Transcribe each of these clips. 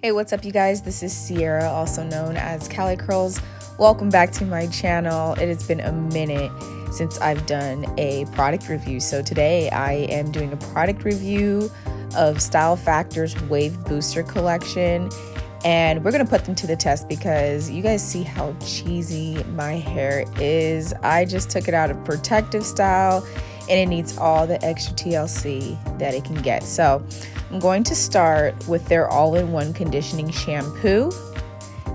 Hey, what's up you guys? This is Sierra, also known as Cali Curls. Welcome back to my channel. It has been a minute since I've done a product review. So today I am doing a product review of Style Factor's Wave Booster collection. And we're going to put them to the test because you guys see how cheesy my hair is. I just took it out of protective style and it needs all the extra TLC that it can get. So I'm going to start with their all-in-one conditioning shampoo.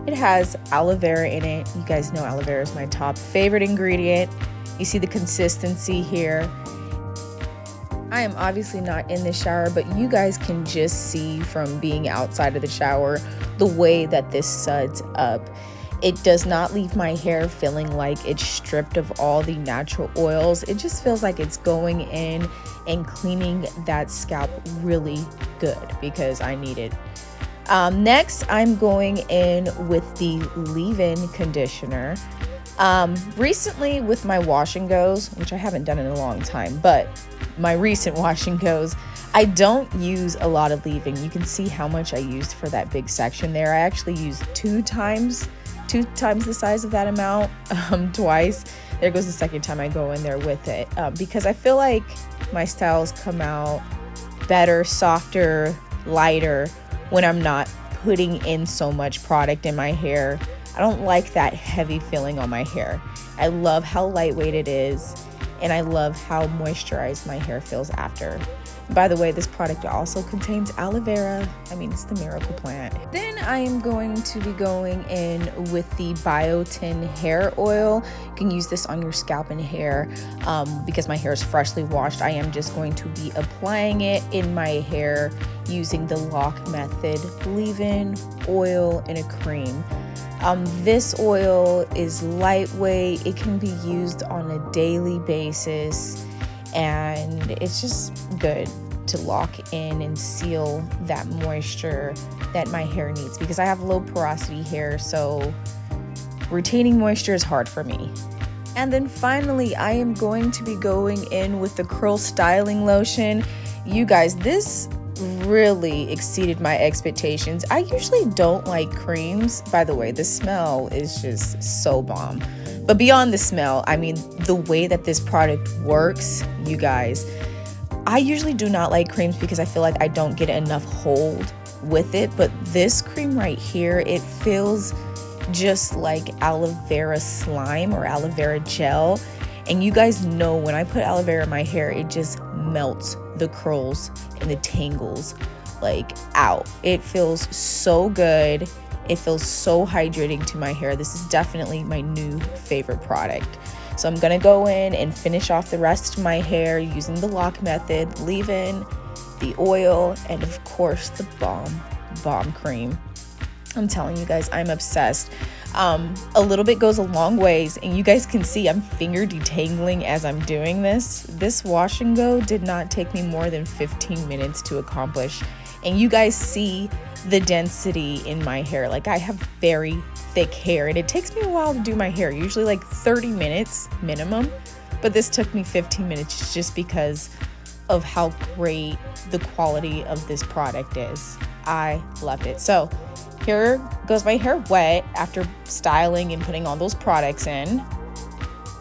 It has aloe vera in it. You guys know aloe vera is my top favorite ingredient. You see the consistency here. I am obviously not in the shower, but you guys can just see from being outside of the shower the way that this suds up. It does not leave my hair feeling like it's stripped of all the natural oils. It just feels like it's going in and cleaning that scalp really good because I need it. Next, I'm going in with the leave-in conditioner. Recently with my wash and goes, which I haven't done in a long time, but my recent wash and goes, I don't use a lot of leave-in. You can see how much I used for that big section there. I actually used two times the size of that amount, twice. There goes the second time I go in there with it, because I feel like my styles come out better, softer, lighter when I'm not putting in so much product in my hair. I don't like that heavy feeling on my hair. I love how lightweight it is, and I love how moisturized my hair feels after. By the way, this product also contains aloe vera. I mean, it's the miracle plant. Then I am going to be going in with the biotin hair oil. You can use this on your scalp and hair. Because my hair is freshly washed, I am just going to be applying it in my hair using the lock method leave-in oil in a cream. This oil is lightweight. It can be used on a daily basis, and it's just good to lock in and seal that moisture that my hair needs because I have low porosity hair, so retaining moisture is hard for me. And then finally, I am going to be going in with the curl styling lotion. You guys, this really exceeded my expectations. I usually don't like creams. By the way, the smell is just so bomb. But beyond the smell, I mean, the way that this product works, you guys, I usually do not like creams because I feel like I don't get enough hold with it. But this cream right here, it feels just like aloe vera slime or aloe vera gel. And you guys know when I put aloe vera in my hair, it just melts the curls and the tangles like out. It feels so good. It feels so hydrating to my hair. This is definitely my new favorite product. So I'm gonna go in and finish off the rest of my hair using the lock method, leave-in, the oil, and of course the bomb cream. I'm telling you guys, I'm obsessed. A little bit goes a long ways, and you guys can see I'm finger detangling as I'm doing this. This wash and go did not take me more than 15 minutes to accomplish. And you guys see the density in my hair. Like, I have very thick hair, and it takes me a while to do my hair, usually like 30 minutes minimum. But this took me 15 minutes just because of how great the quality of this product is. I loved it. So here goes my hair wet after styling and putting all those products in.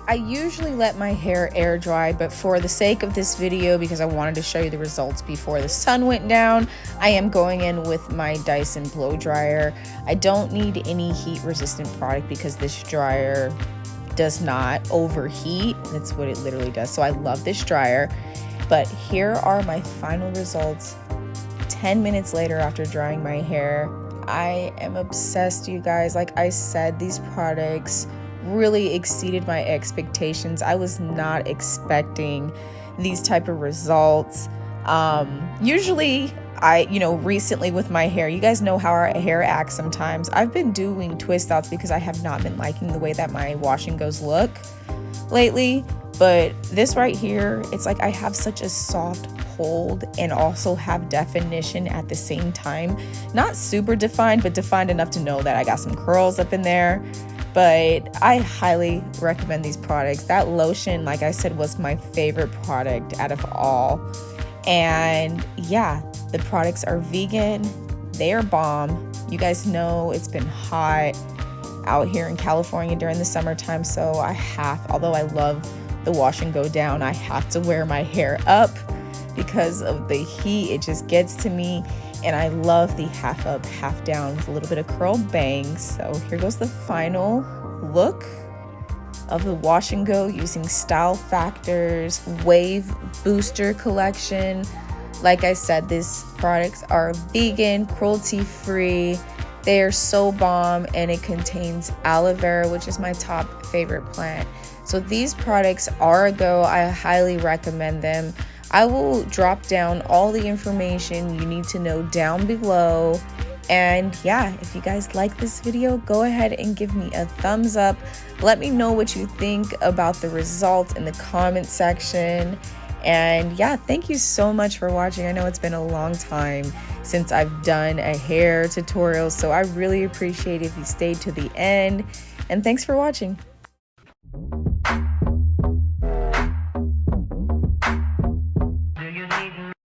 I usually let my hair air dry, but for the sake of this video, because I wanted to show you the results before the sun went down, I am going in with my Dyson blow dryer. I don't need any heat resistant product because this dryer does not overheat. That's what it literally does. So I love this dryer. But here are my final results 10 minutes later after drying my hair. I am obsessed, you guys. Like I said, these products really exceeded my expectations. I was not expecting these type of results. Usually recently with my hair, you guys know how our hair acts sometimes. I've been doing twist outs because I have not been liking the way that my wash and goes look lately. But this right here, it's like I have such a soft hold and also have definition at the same time. Not super defined, but defined enough to know that I got some curls up in there. But I highly recommend these products. That lotion, like I said, was my favorite product out of all. And yeah, the products are vegan. They are bomb. You guys know it's been hot out here in California during the summertime, so although I love the wash and go down, I have to wear my hair up because of the heat. It just gets to me, and I love the half up, half down with a little bit of curl bangs. So here goes the final look of the wash and go using Style Factor's Wave Booster collection. Like I said, these products are vegan, cruelty-free. They are so bomb, and it contains aloe vera, which is my top favorite plant. So these products are a go. I highly recommend them. I will drop down all the information you need to know down below. And yeah, if you guys like this video, go ahead and give me a thumbs up. Let me know what you think about the results in the comment section. And yeah, thank you so much for watching. I know it's been a long time since I've done a hair tutorial, so I really appreciate if you stayed to the end. And thanks for watching.